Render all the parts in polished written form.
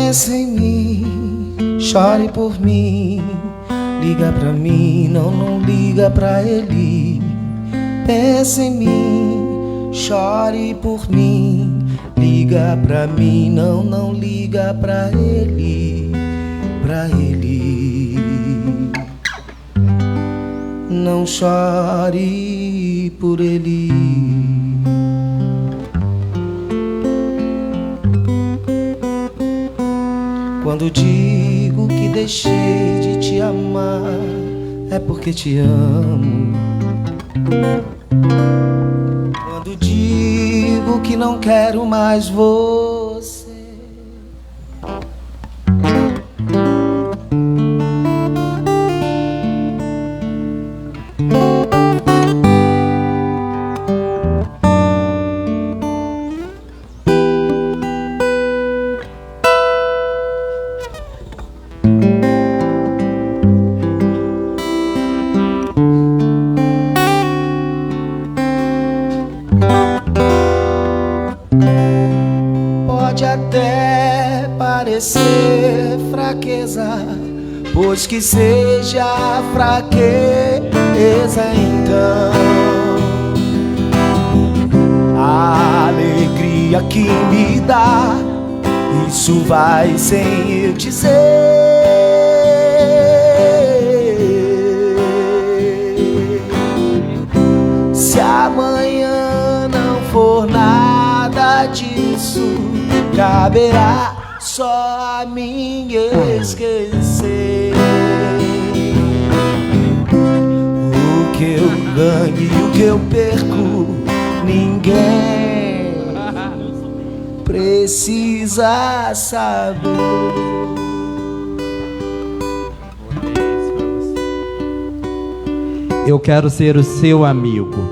Pense em mim, chore por mim, liga pra mim, não liga pra ele. Pense em mim, chore por mim, liga pra mim, não liga pra ele, pra ele. Não chore por ele. Quando digo que deixei de te amar, é porque te amo. Quando digo que não quero mais você, pode até parecer fraqueza, pois que seja fraqueza então. A alegria que me dá, isso vai sem eu dizer. Se amanhã não for nada disso, caberá só a mim esquecer. O que eu ganho e o que eu perco, ninguém precisa saber. Eu quero ser o seu amigo,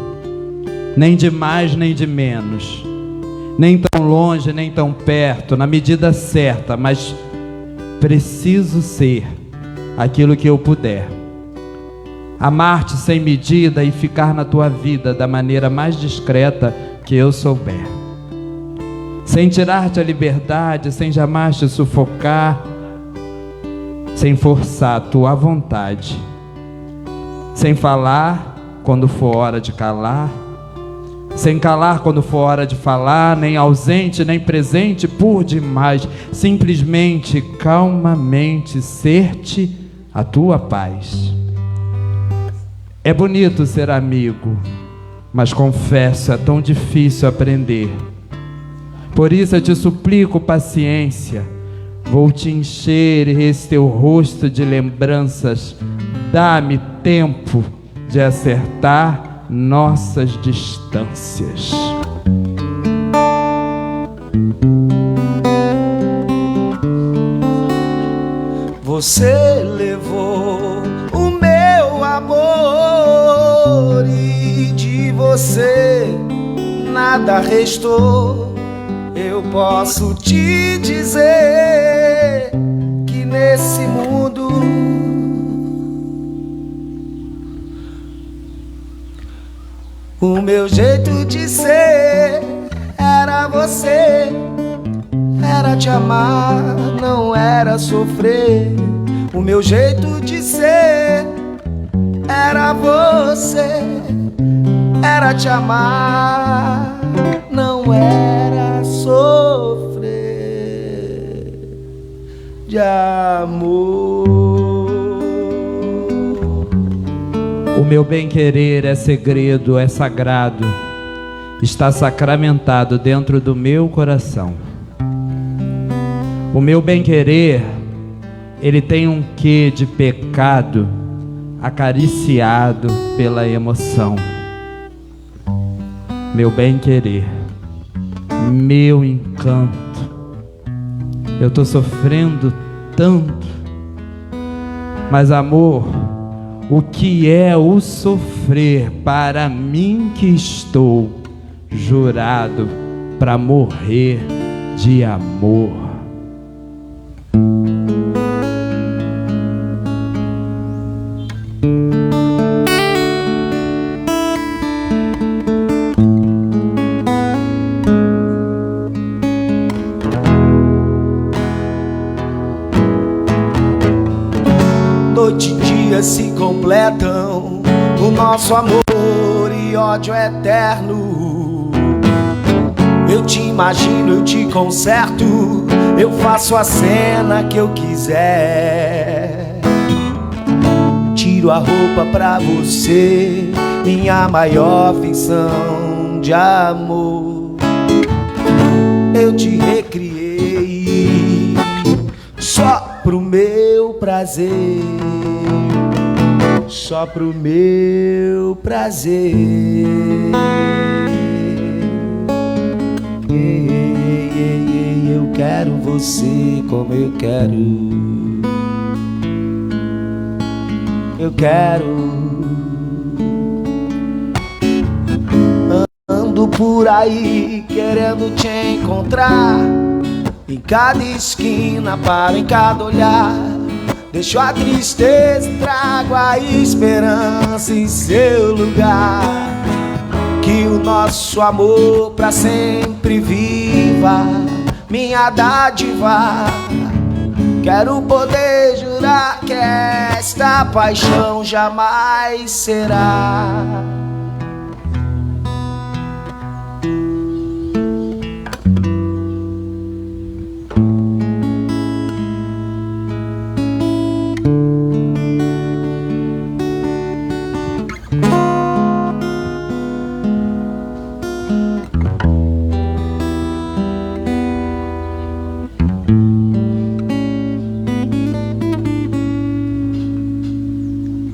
nem de mais nem de menos, nem tão longe nem tão perto, na medida certa, mas preciso ser aquilo que eu puder. Amar-te sem medida e ficar na tua vida da maneira mais discreta que eu souber. Sem tirar-te a liberdade, sem jamais te sufocar, sem forçar a tua vontade. Sem falar quando for hora de calar, sem calar quando for hora de falar, nem ausente, nem presente por demais, simplesmente, calmamente, ser-te a tua paz. É bonito ser amigo, mas confesso, é tão difícil aprender. Por isso eu te suplico paciência, vou te encher esse teu rosto de lembranças. Dá-me tempo de acertar nossas distâncias. Você levou o meu amor e de você nada restou. Eu posso te dizer que nesse mundo o meu jeito de ser era você, era te amar, não era sofrer. O meu jeito de ser era você, era te amar, não era sofrer de amor. O meu bem-querer é segredo, é sagrado, está sacramentado dentro do meu coração. O meu bem-querer, ele tem um quê de pecado acariciado pela emoção. Meu bem-querer, meu encanto, eu tô sofrendo tanto, mas amor, o que é o sofrer para mim que estou jurado para morrer de amor? noite e dia se completam, o nosso amor e ódio eterno. Eu te imagino, eu te conserto, eu faço a cena que eu quiser. Tiro a roupa pra você, minha maior afeição de amor. Eu te recriei só pro meu prazer, só pro meu prazer. Eu quero você como eu quero. Eu quero. Ando por aí querendo te encontrar, em cada esquina, paro em cada olhar. Deixo a tristeza e trago a esperança em seu lugar. Que o nosso amor pra sempre viva, minha dádiva. Quero poder jurar que esta paixão jamais será.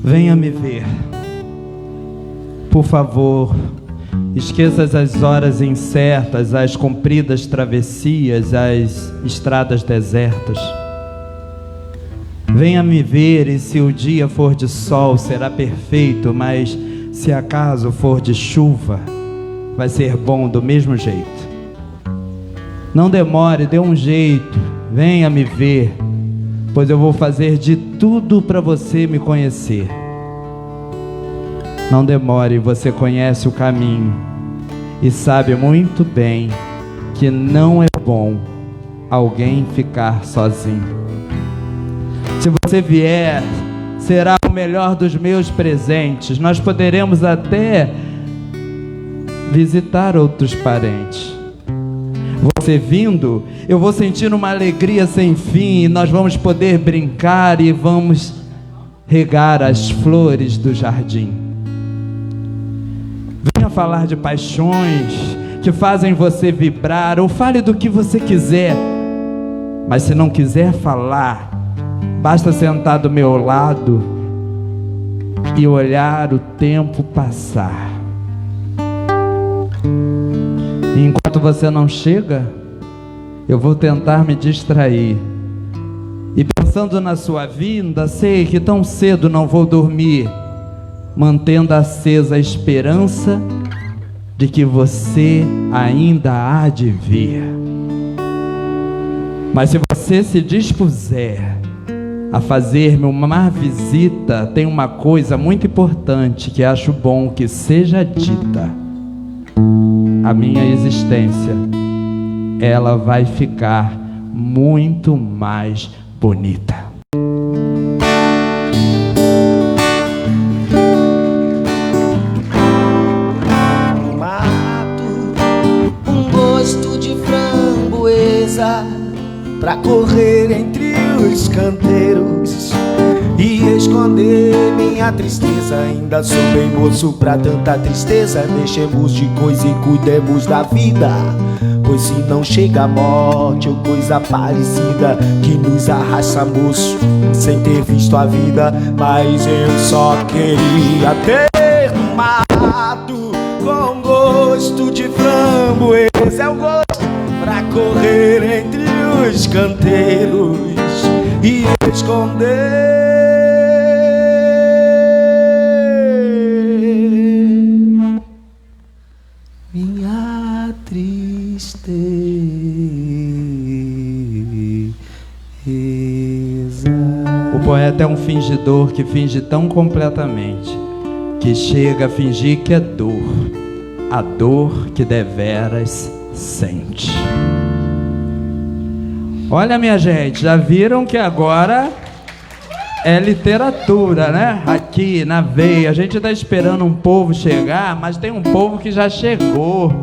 Venha me ver, por favor. Esqueça as horas incertas, as compridas travessias, as estradas desertas. Venha me ver, e se o dia for de sol será perfeito, mas se acaso for de chuva, vai ser bom do mesmo jeito. Não demore, dê um jeito, venha me ver, pois eu vou fazer de tudo para você me conhecer. Não demore, você conhece o caminho e sabe muito bem que não é bom alguém ficar sozinho. Se você vier, será o melhor dos meus presentes. Nós poderemos até visitar outros parentes. Você vindo, eu vou sentir uma alegria sem fim, e nós vamos poder brincar e vamos regar as flores do jardim. Venha falar de paixões que fazem você vibrar, ou fale do que você quiser. Mas se não quiser falar, basta sentar do meu lado e olhar o tempo passar. E enquanto você não chega, eu vou tentar me distrair. E pensando na sua vinda, sei que tão cedo não vou dormir, mantendo acesa a esperança de que você ainda há de vir. Mas se você se dispuser a fazer-me uma visita, tem uma coisa muito importante que acho bom que seja dita. A minha existência, ela vai ficar muito mais bonita. Pra correr entre os canteiros e esconder minha tristeza. Ainda sou bem moço pra tanta tristeza. Deixemos de coisa e cuidemos da vida, pois se não chega a morte ou coisa parecida que nos arrasta, moço, sem ter visto a vida. Mas eu só queria ter um mato com gosto de framboesa. É o gosto pra correr entre os canteiros e esconder minha tristeza. O poeta é um fingidor que finge tão completamente que chega a fingir que é dor, a dor que deveras sente. Olha, minha gente, já viram que agora É literatura, né? Aqui na veia. A gente tá esperando um povo chegar, mas tem um povo que já chegou.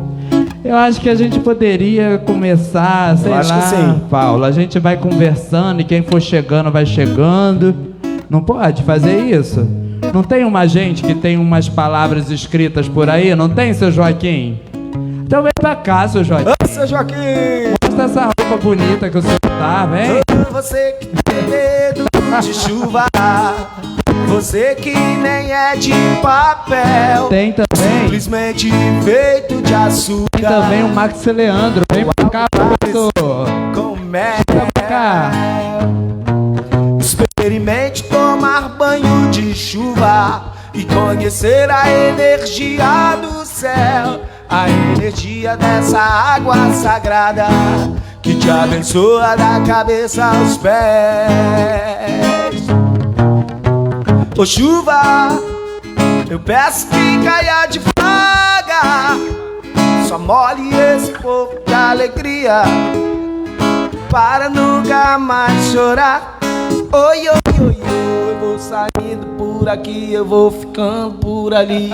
Eu acho que a gente poderia começar, sei lá, Paulo. A gente vai conversando e quem for chegando vai chegando. Não pode fazer isso? Não tem uma gente que tem umas palavras escritas por aí? Não tem, seu Joaquim? Então vem pra cá, seu Joaquim. Ô, seu Joaquim! Mostra essa roupa bonita que o senhor tá, vem. Você que tem medo de chuva, você que nem é de papel, Tem também. simplesmente feito de açúcar. Tem também o Max Leandro. Vem pra cá, professor. Como é? Vem pra cá. Experimente tomar banho de chuva e conhecer a energia do céu, a energia dessa água sagrada que te abençoa da cabeça aos pés. Ô chuva, eu peço que caia devagar, só molhe esse povo de alegria para nunca mais chorar. Oi, oi, oi, oi, eu vou saindo por aqui, eu vou ficando por ali.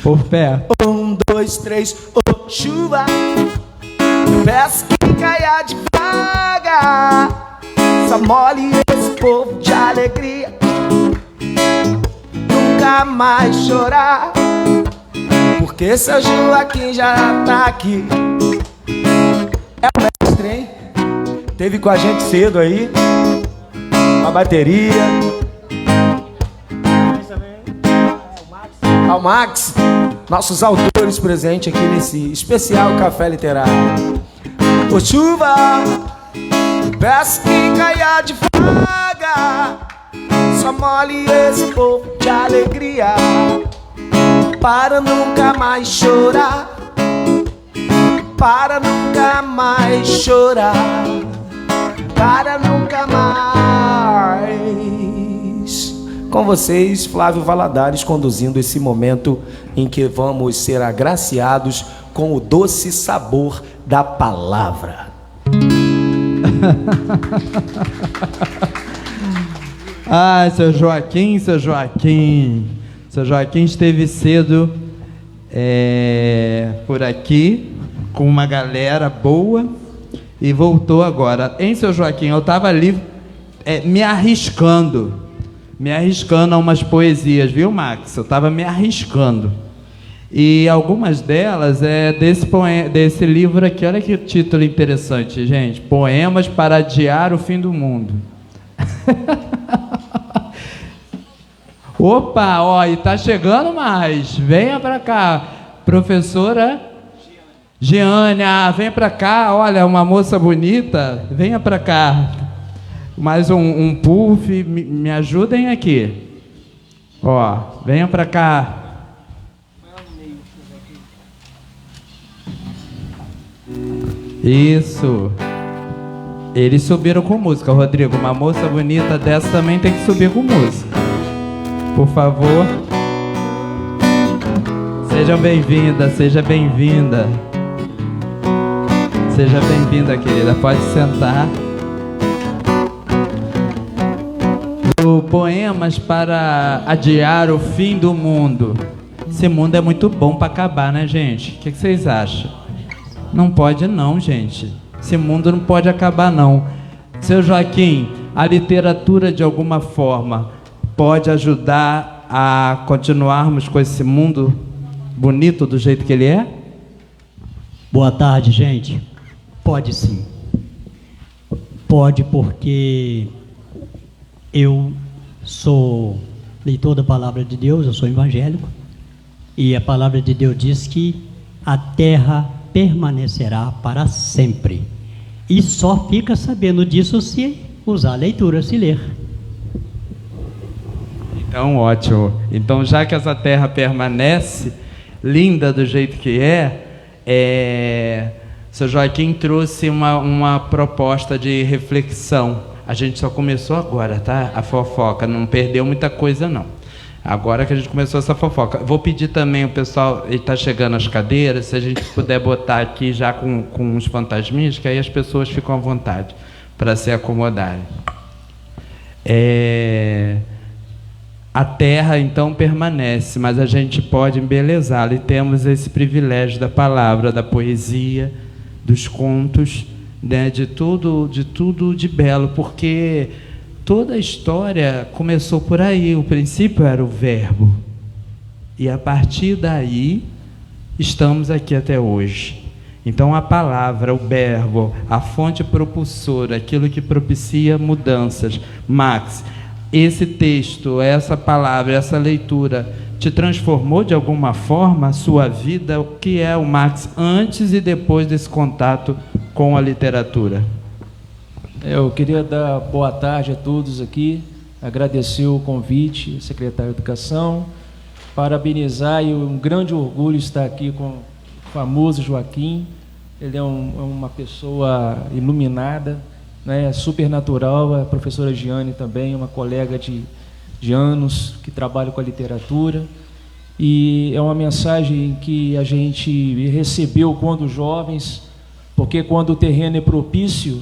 Por pé. 1, 2, 3, ô chuva, eu peço que caia devagar, só molhe esse povo de alegria, nunca mais chorar, porque seu Joaquim já tá aqui. É o mestre, hein? Teve com a gente cedo aí, a bateria. Ao Max, nossos autores presentes aqui nesse especial Café Literário. Ô chuva, peço que caia devagar, só molhe esse povo de alegria para nunca mais chorar, para nunca mais chorar, para nunca mais. Com vocês, Flávio Valadares, conduzindo esse momento em que vamos ser agraciados com o doce sabor da palavra. Ai, seu Joaquim, seu Joaquim. Seu Joaquim esteve cedo por aqui com uma galera boa e voltou agora. Hein, seu Joaquim? Eu estava ali me arriscando a umas poesias, viu, Max? Eu estava me arriscando. E algumas delas é desse livro aqui. Olha que título interessante, gente. Poemas para adiar o fim do mundo. Opa, ó, e tá chegando mais. Venha pra cá, professora Giânia, vem pra cá. Olha, uma moça bonita, venha pra cá. Mais um puff, me ajudem aqui. Ó, venha pra cá. Isso. Eles subiram com música, Rodrigo. Uma moça bonita dessa também tem que subir com música. Por favor. Sejam bem-vindas, seja bem-vinda. Seja bem-vinda, querida. Pode sentar. O Poemas para adiar o fim do mundo. Esse mundo é muito bom para acabar, né, gente? O que vocês acham? Não pode não, gente. Esse mundo não pode acabar, não. Seu Joaquim, a literatura, de alguma forma, pode ajudar a continuarmos com esse mundo bonito do jeito que ele é? Boa tarde, gente. Pode sim. Pode, porque eu sou leitor da Palavra de Deus, eu sou evangélico, e a Palavra de Deus diz que a terra permanecerá para sempre. E só fica sabendo disso se usar a leitura, se ler. Então, ótimo. Então, já que essa terra permanece linda do jeito que Sr. Joaquim trouxe uma proposta de reflexão. A gente só começou agora, tá? A fofoca, não perdeu muita coisa, não. Agora que a gente começou essa fofoca. Vou pedir também o pessoal, ele está chegando as cadeiras, se a gente puder botar aqui já com uns fantasminhas, que aí as pessoas ficam à vontade para se acomodarem. A terra então permanece, mas a gente pode embelezá-la, e temos esse privilégio da palavra, da poesia, dos contos, né, de tudo de belo, porque toda a história começou por aí. O princípio era o verbo, e a partir daí estamos aqui até hoje. Então a palavra, o verbo, a fonte propulsora, aquilo que propicia mudanças. Max, esse texto, essa palavra, essa leitura te transformou de alguma forma a sua vida? O que é o Max antes e depois desse contato com a literatura? Eu queria dar boa tarde a todos aqui, agradecer o convite, secretário de Educação, parabenizar, e um grande orgulho estar aqui com o famoso Joaquim. Ele é uma pessoa iluminada, né, supernatural. A professora Giane também, uma colega de anos que trabalha com a literatura, e é uma mensagem que a gente recebeu quando jovens, porque quando o terreno é propício,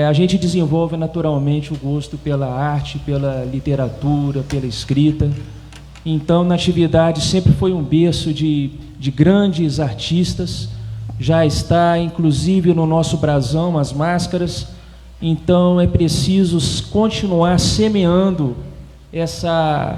a gente desenvolve naturalmente o gosto pela arte, pela literatura, pela escrita. Então, Natividade sempre foi um berço de grandes artistas, já está inclusive no nosso brasão, as máscaras. Então é preciso continuar semeando essa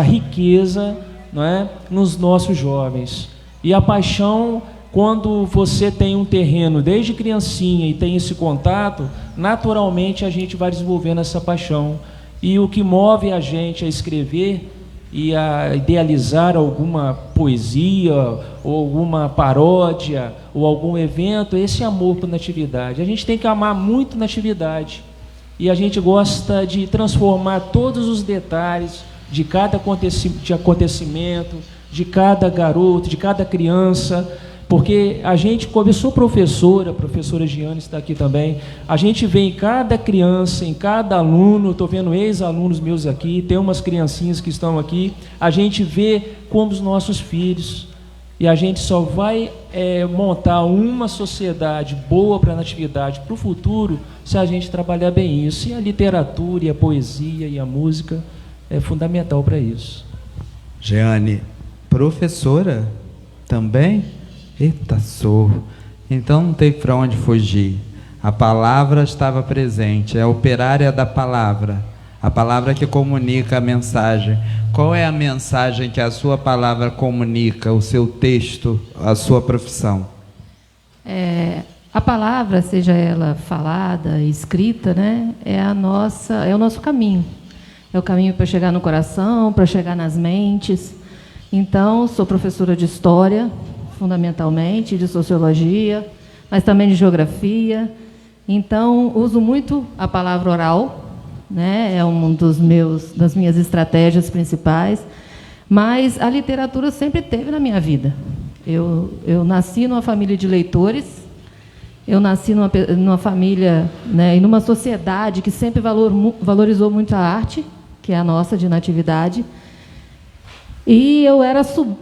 riqueza, não é, nos nossos jovens. E a paixão, quando você tem um terreno desde criancinha e tem esse contato, naturalmente a gente vai desenvolvendo essa paixão. E o que move a gente a escrever e a idealizar alguma poesia, ou alguma paródia, ou algum evento, esse amor por Natividade. A gente tem que amar muito Natividade, e a gente gosta de transformar todos os detalhes de cada acontecimento, de cada garoto, de cada criança, porque a gente, como eu sou professora, a professora Giane está aqui também, a gente vê em cada criança, em cada aluno, estou vendo ex-alunos meus aqui, tem umas criancinhas que estão aqui, a gente vê como os nossos filhos, e a gente só vai montar uma sociedade boa para a Natividade, para o futuro, se a gente trabalhar bem isso. E a literatura, e a poesia, e a música é fundamental para isso. Giane, professora também? Eita, sou. Então não tem para onde fugir. A palavra estava presente, é a operária da palavra, a palavra que comunica a mensagem. Qual é a mensagem que a sua palavra comunica, o seu texto, a sua profissão? A palavra, seja ela falada, escrita, né, é o nosso caminho. É o caminho para chegar no coração, para chegar nas mentes. Então, sou professora de história, fundamentalmente, de sociologia, mas também de geografia. Então, uso muito a palavra oral, né? É das minhas estratégias principais, mas a literatura sempre teve na minha vida. Eu nasci numa família de leitores, eu nasci numa família, né, e numa sociedade que sempre valorizou muito a arte, que é a nossa, de Natividade. E eu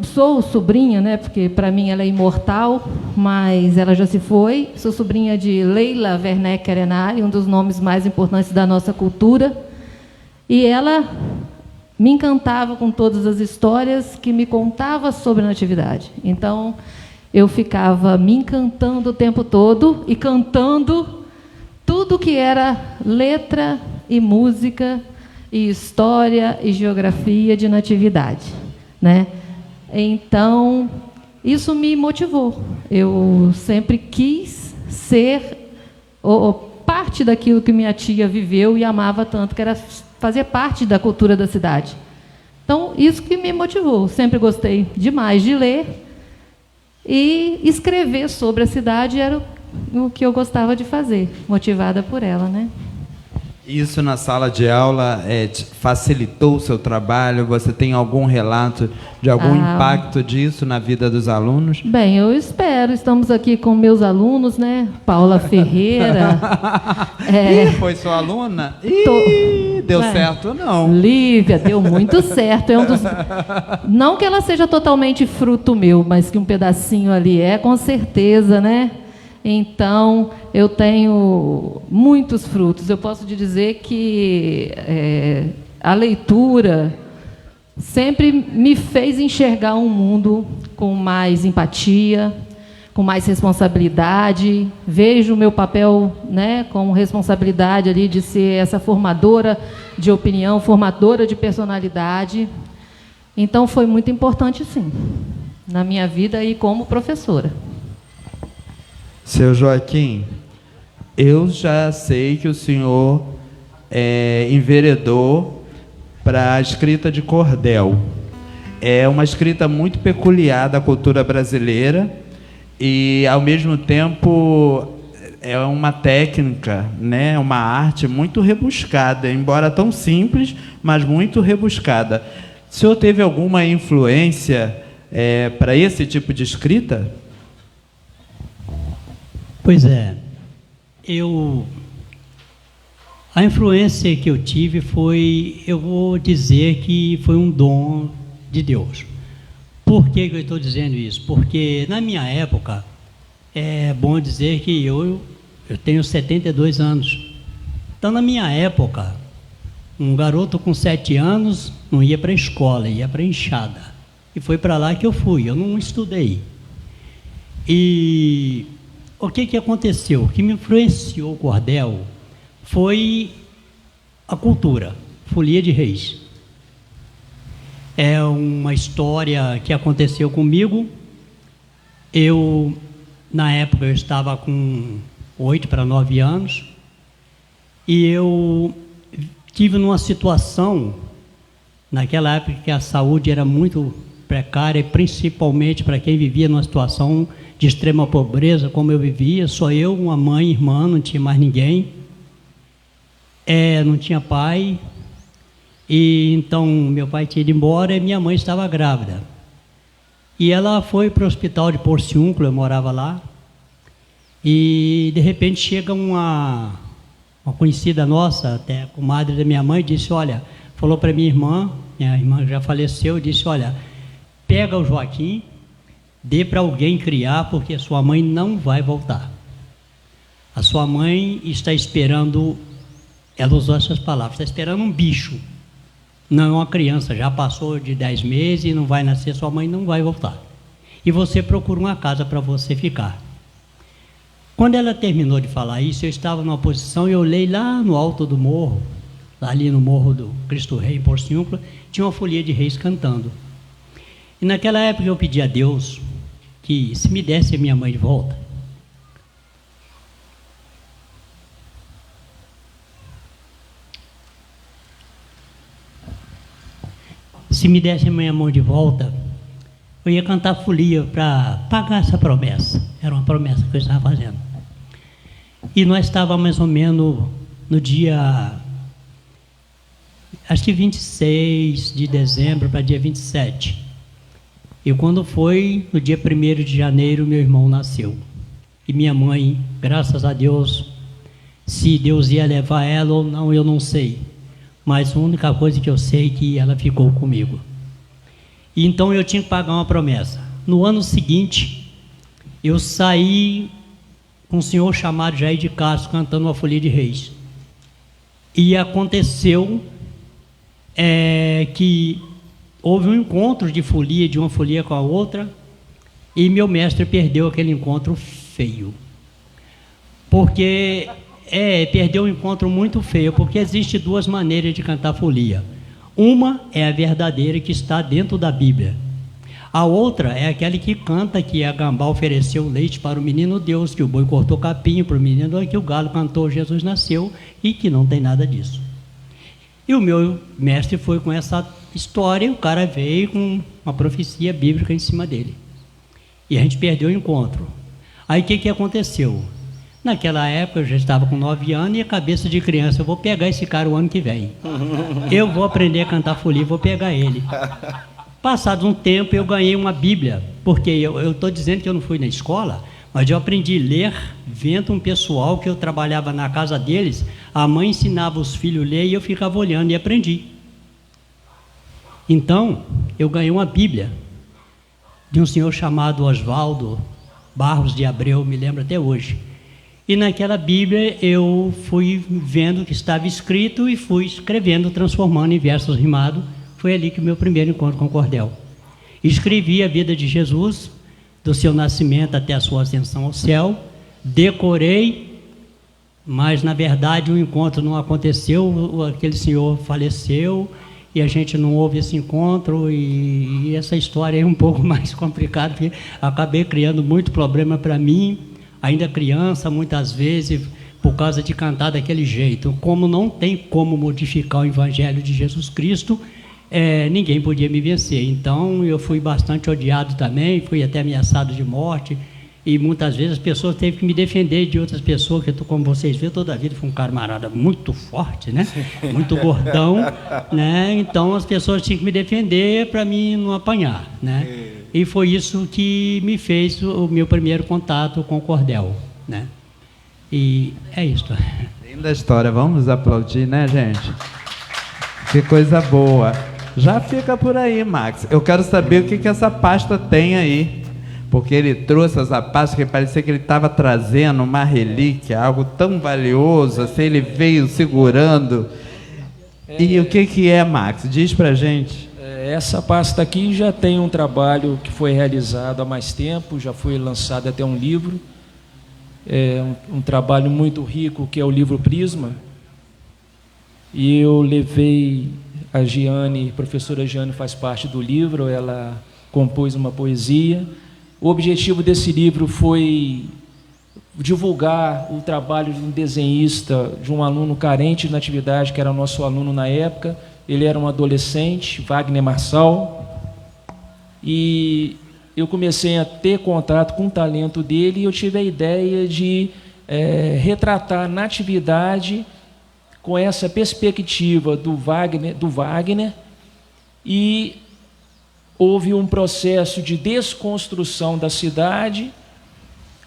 sou sobrinha, né, porque para mim ela é imortal, mas ela já se foi. Sou sobrinha de Leila Werneck Arenari, um dos nomes mais importantes da nossa cultura. E ela me encantava com todas as histórias que me contava sobre a Natividade. Então, eu ficava me encantando o tempo todo e cantando tudo que era letra e música e história e geografia de Natividade, né? Então, isso me motivou. Eu sempre quis ser parte daquilo que minha tia viveu e amava tanto, que era fazer parte da cultura da cidade. Então, isso que me motivou. Sempre gostei demais de ler, e escrever sobre a cidade era o que eu gostava de fazer, motivada por ela, né? Isso na sala de aula facilitou o seu trabalho? Você tem algum relato de algum impacto disso na vida dos alunos? Bem, eu espero. Estamos aqui com meus alunos, né? Paula Ferreira. Foi sua aluna? Deu certo ou não? Lívia, deu muito certo. Não que ela seja totalmente fruto meu, mas que um pedacinho ali com certeza, né? Então, eu tenho muitos frutos. Eu posso te dizer que a leitura sempre me fez enxergar um mundo com mais empatia, com mais responsabilidade. Vejo o meu papel, né, com responsabilidade ali de ser essa formadora de opinião, formadora de personalidade. Então, foi muito importante, sim, na minha vida e como professora. Seu Joaquim, eu já sei que o senhor enveredou para a escrita de cordel. É uma escrita muito peculiar da cultura brasileira e, ao mesmo tempo, é uma técnica, né, uma arte muito rebuscada, embora tão simples, mas muito rebuscada. O senhor teve alguma influência para esse tipo de escrita? Pois é, a influência que eu tive eu vou dizer que foi um dom de Deus. Por que eu estou dizendo isso? Porque na minha época, é bom dizer que eu tenho 72 anos. Então, na minha época, um garoto com 7 anos não ia para a escola, ia para a enxada. E foi para lá que eu fui, eu não estudei. E o que aconteceu? O que me influenciou o cordel foi a cultura, Folia de Reis. É uma história que aconteceu comigo. Na época, eu estava com 8 para 9 anos e eu tive numa situação, naquela época que a saúde era muito precária, principalmente para quem vivia numa situação de extrema pobreza, como eu vivia, só eu, uma mãe, irmã, não tinha mais ninguém, não tinha pai, e então meu pai tinha ido embora e minha mãe estava grávida. E ela foi para o hospital de Porciúncula, eu morava lá, e de repente chega uma conhecida nossa, até comadre da minha mãe, disse, olha, falou para minha irmã já faleceu, disse, olha, pega o Joaquim, dê para alguém criar, porque a sua mãe não vai voltar. A sua mãe está esperando, ela usou essas palavras, está esperando um bicho, não é uma criança, já passou de 10 meses e não vai nascer, sua mãe não vai voltar. E você procura uma casa para você ficar. Quando ela terminou de falar isso, eu estava numa posição e eu olhei lá no alto do morro, ali no morro do Cristo Rei, em Porciúncula, tinha uma folia de reis cantando. E naquela época eu pedi a Deus que se me desse a minha mãe de volta. Se me desse a minha mão de volta, eu ia cantar folia para pagar essa promessa. Era uma promessa que eu estava fazendo. E nós estávamos mais ou menos no dia, acho que 26 de dezembro para dia 27. E quando foi, no dia 1º de janeiro, meu irmão nasceu. E minha mãe, graças a Deus, se Deus ia levar ela ou não, eu não sei. Mas a única coisa que eu sei é que ela ficou comigo. E então eu tinha que pagar uma promessa. No ano seguinte, eu saí com um senhor chamado Jair de Castro cantando uma folia de reis. E aconteceu que houve um encontro de uma folia com a outra, e meu mestre perdeu aquele encontro feio. Porque perdeu um encontro muito feio, porque existe duas maneiras de cantar folia. Uma é a verdadeira, que está dentro da Bíblia. A outra é aquela que canta que a gambá ofereceu leite para o menino Deus, que o boi cortou capinho para o menino, que o galo cantou Jesus nasceu, e que não tem nada disso. E o meu mestre foi com essa história, o cara veio com uma profecia bíblica em cima dele. E a gente perdeu o encontro. Aí o que aconteceu? Naquela época eu já estava com 9 anos e a cabeça de criança, eu vou pegar esse cara o ano que vem. Eu vou aprender a cantar folia, vou pegar ele. Passado um tempo eu ganhei uma Bíblia, porque eu estou dizendo que eu não fui na escola, mas eu aprendi a ler vendo um pessoal que eu trabalhava na casa deles, a mãe ensinava os filhos a ler e eu ficava olhando e aprendi. Então, eu ganhei uma Bíblia de um senhor chamado Oswaldo Barros de Abreu, me lembro até hoje. E naquela Bíblia eu fui vendo o que estava escrito e fui escrevendo, transformando em versos rimados. Foi ali que o meu primeiro encontro com o cordel. Escrevi a vida de Jesus, do seu nascimento até a sua ascensão ao céu, decorei, mas na verdade o encontro não aconteceu, aquele senhor faleceu e a gente não houve esse encontro, e essa história é um pouco mais complicada, porque acabei criando muito problema para mim, ainda criança, muitas vezes, por causa de cantar daquele jeito. Como não tem como modificar o Evangelho de Jesus Cristo, ninguém podia me vencer. Então eu fui bastante odiado também, fui até ameaçado de morte, e muitas vezes as pessoas teve que me defender de outras pessoas, que como vocês viram, toda a vida fui um camarada muito forte, né? Muito gordão, né? Então as pessoas tinham que me defender para mim não apanhar, né? E foi isso que me fez o meu primeiro contato com o cordel, né? E é isso. Linda história, vamos aplaudir, né, gente? Que coisa boa. Já fica por aí, Max. Eu quero saber o que essa pasta tem aí. Porque ele trouxe essa pasta que parecia que ele estava trazendo uma relíquia, algo tão valioso, assim, ele veio segurando. E o que é, Max? Diz pra gente. Essa pasta aqui já tem um trabalho que foi realizado há mais tempo, já foi lançado até um livro. É um trabalho muito rico, que é o livro Prisma. E eu levei a Giane, a professora Giane faz parte do livro, ela compôs uma poesia. O objetivo desse livro foi divulgar o trabalho de um desenhista, de um aluno carente na atividade, que era nosso aluno na época. Ele era um adolescente, Wagner Marçal, e eu comecei a ter contato com o talento dele, e eu tive a ideia de retratar na atividade com essa perspectiva do Wagner, e houve um processo de desconstrução da cidade,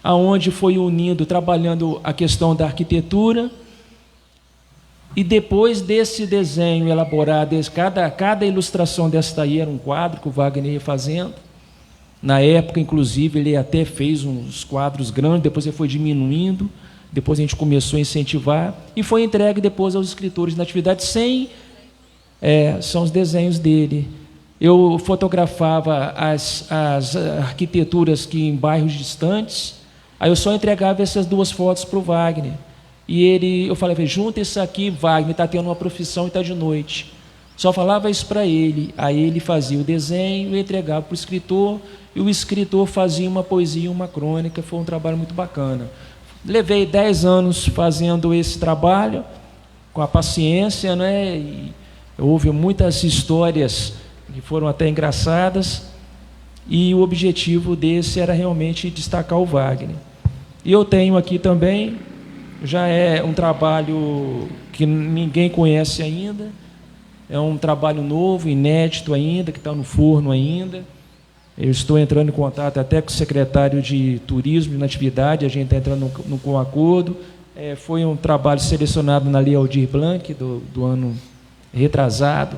aonde foi unindo, trabalhando a questão da arquitetura, e depois desse desenho elaborado, cada ilustração desta aí era um quadro que o Wagner ia fazendo. Na época, inclusive, ele até fez uns quadros grandes, depois ele foi diminuindo, depois a gente começou a incentivar, e foi entregue depois aos escritores na atividade, são os desenhos dele. Eu fotografava as arquiteturas que em bairros distantes, aí eu só entregava essas duas fotos para o Wagner. E eu falei, junta isso aqui, Wagner está tendo uma profissão e está de noite. Só falava isso para ele, aí ele fazia o desenho e entregava para o escritor, e o escritor fazia uma poesia, uma crônica. Foi um trabalho muito bacana. Levei 10 anos fazendo esse trabalho, com a paciência, né? E houve muitas histórias que foram até engraçadas, e o objetivo desse era realmente destacar o Wagner. E eu tenho aqui também, já é um trabalho que ninguém conhece ainda, é um trabalho novo, inédito ainda, que está no forno ainda. Eu estou entrando em contato até com o secretário de Turismo e Natividade, a gente está entrando com um acordo. Foi um trabalho selecionado na Lei Aldir Blanc, do ano retrasado,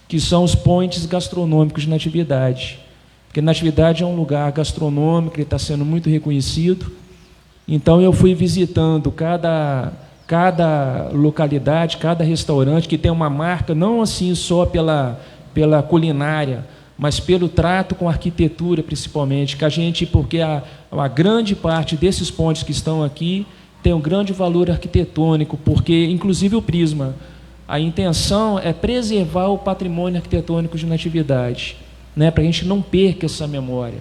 que são os pontes gastronômicos de Natividade. Porque Natividade é um lugar gastronômico, ele está sendo muito reconhecido. Então eu fui visitando cada localidade, cada restaurante que tem uma marca, não assim só pela culinária, mas pelo trato com a arquitetura, principalmente, porque a grande parte desses pontes que estão aqui tem um grande valor arquitetônico, porque, inclusive, o Prisma, a intenção é preservar o patrimônio arquitetônico de Natividade, né, para a gente não perca essa memória.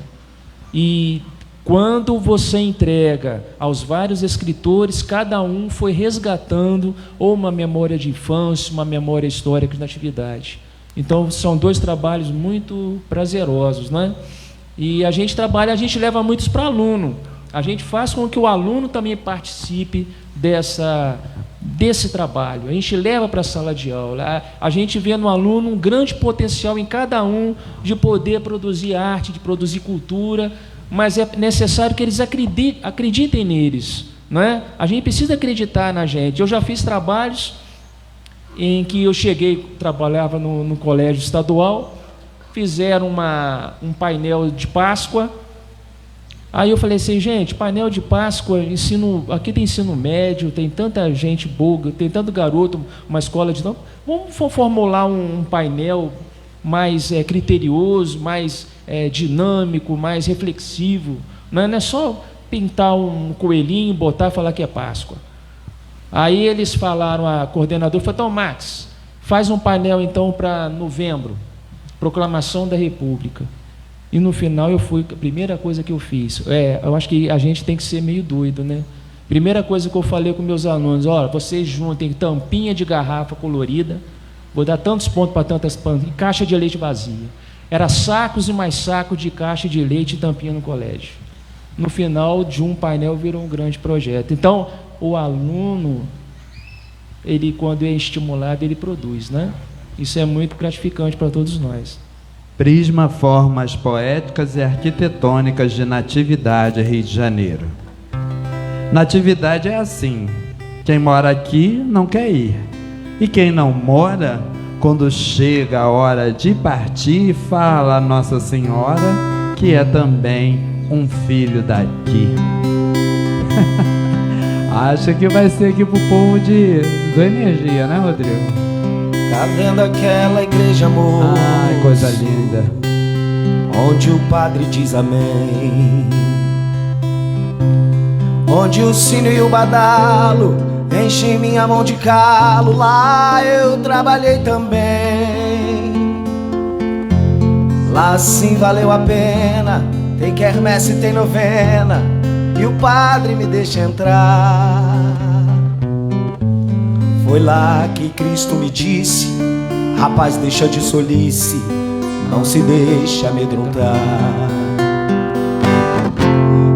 E quando você entrega aos vários escritores, cada um foi resgatando ou uma memória de infância, uma memória histórica de Natividade. Então, são dois trabalhos muito prazerosos, né? E a gente leva muitos para aluno. A gente faz com que o aluno também participe desse trabalho. A gente leva para a sala de aula. A gente vê no aluno um grande potencial em cada um de poder produzir arte, de produzir cultura, mas é necessário que eles acreditem neles, não é? A gente precisa acreditar na gente. Eu já fiz trabalhos em que eu trabalhava no colégio estadual, fizeram um painel de Páscoa, Aí eu falei assim, gente, painel de Páscoa, aqui tem ensino médio, tem tanta gente boa, tem tanto garoto, uma escola de... Vamos formular um painel mais criterioso, mais dinâmico, mais reflexivo. Não é só pintar um coelhinho, botar e falar que é Páscoa. Aí eles falaram, a coordenadora falou, então, Max, faz um painel então para novembro, proclamação da República. E no final a primeira coisa que eu fiz, eu acho que a gente tem que ser meio doido, né? Primeira coisa que eu falei com meus alunos, olha, vocês juntem tampinha de garrafa colorida, vou dar tantos pontos para tantas e caixa de leite vazia. Era sacos e mais sacos de caixa de leite e tampinha no colégio. No final de um painel virou um grande projeto. Então, o aluno, ele quando é estimulado, ele produz, né? Isso é muito gratificante para todos nós. Prisma Formas Poéticas e Arquitetônicas de Natividade, Rio de Janeiro. Natividade é assim, quem mora aqui não quer ir, e quem não mora, quando chega a hora de partir, fala a Nossa Senhora que é também um filho daqui. Acho que vai ser aqui pro povo do Energia, né, Rodrigo? Tá vendo aquela igreja, amor? Ai, coisa linda. Onde o padre diz amém, onde o sino e o badalo enchem minha mão de calo. Lá eu trabalhei também. Lá sim valeu a pena. Tem quermesse, tem novena, e o padre me deixa entrar. Foi lá que Cristo me disse, rapaz, deixa de solice, não se deixa amedrontar.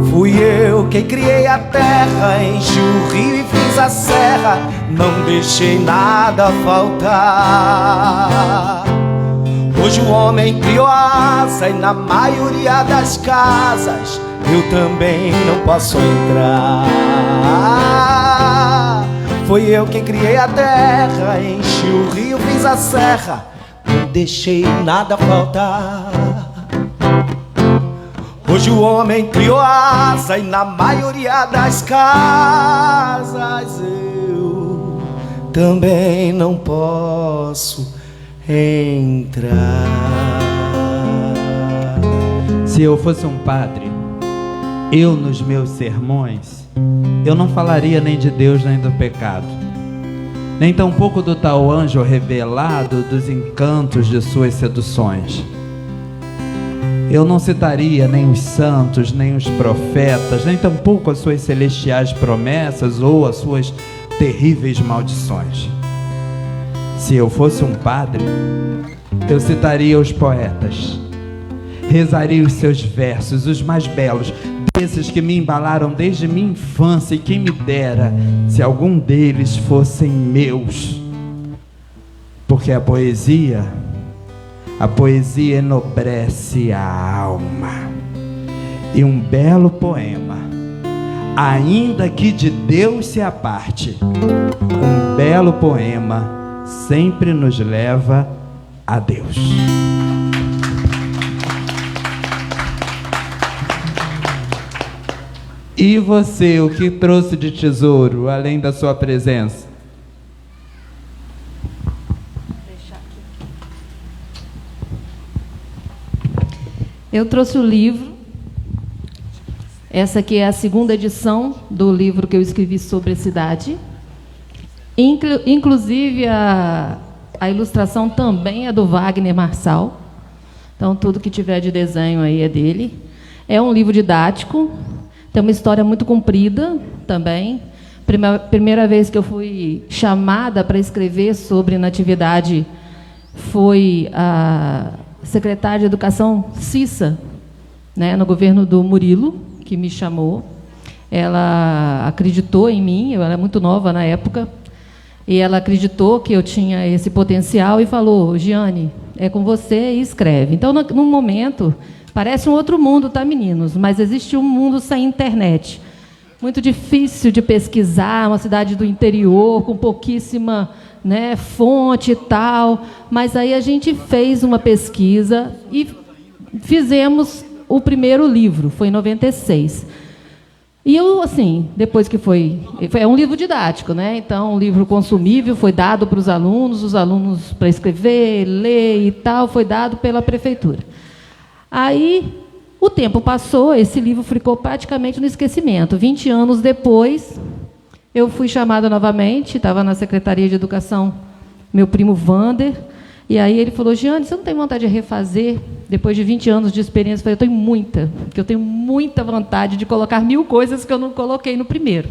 Fui eu quem criei a terra, enchi o rio e fiz a serra, não deixei nada faltar. Hoje o homem criou asa e na maioria das casas eu também não posso entrar. Foi eu quem criei a terra, enchi o rio, fiz a serra, não deixei nada faltar. Hoje o homem criou asa e na maioria das casas eu também não posso entrar. Se eu fosse um padre, eu nos meus sermões, eu não falaria nem de Deus nem do pecado, nem tampouco do tal anjo revelado, dos encantos de suas seduções. Eu não citaria nem os santos, nem os profetas, nem tampouco as suas celestiais promessas ou as suas terríveis maldições. Se eu fosse um padre, eu citaria os poetas, rezaria os seus versos, os mais belos, desses que me embalaram desde minha infância, e quem me dera se algum deles fossem meus. Porque a poesia enobrece a alma. E um belo poema, ainda que de Deus se aparte, um belo poema sempre nos leva a Deus. E você, o que trouxe de tesouro, além da sua presença? Eu trouxe o livro. Essa aqui é a segunda edição do livro que eu escrevi sobre a cidade. Inclusive, a ilustração também é do Wagner Marçal. Então, tudo que tiver de desenho aí é dele. É um livro didático. Tem uma história muito comprida também. Primeira vez que eu fui chamada para escrever sobre natividade foi a secretária de Educação, Cissa, né, no governo do Murilo, que me chamou. Ela acreditou em mim, eu era muito nova na época, e ela acreditou que eu tinha esse potencial e falou: Giane, é com você e escreve. Então, no momento, parece um outro mundo, tá, meninos? Mas existe um mundo sem internet. Muito difícil de pesquisar, uma cidade do interior, com pouquíssima, né, fonte e tal. Mas aí a gente fez uma pesquisa e fizemos o primeiro livro, foi em 96. E eu, assim, depois que é um livro didático, né? Então, um livro consumível foi dado para os alunos para escrever, ler e tal, foi dado pela prefeitura. Aí, o tempo passou, esse livro ficou praticamente no esquecimento. 20 anos depois, eu fui chamada novamente, estava na Secretaria de Educação, meu primo Vander, e aí ele falou: Giane, você não tem vontade de refazer? Depois de 20 anos de experiência, eu falei: eu tenho muita vontade de colocar 1000 coisas que eu não coloquei no primeiro.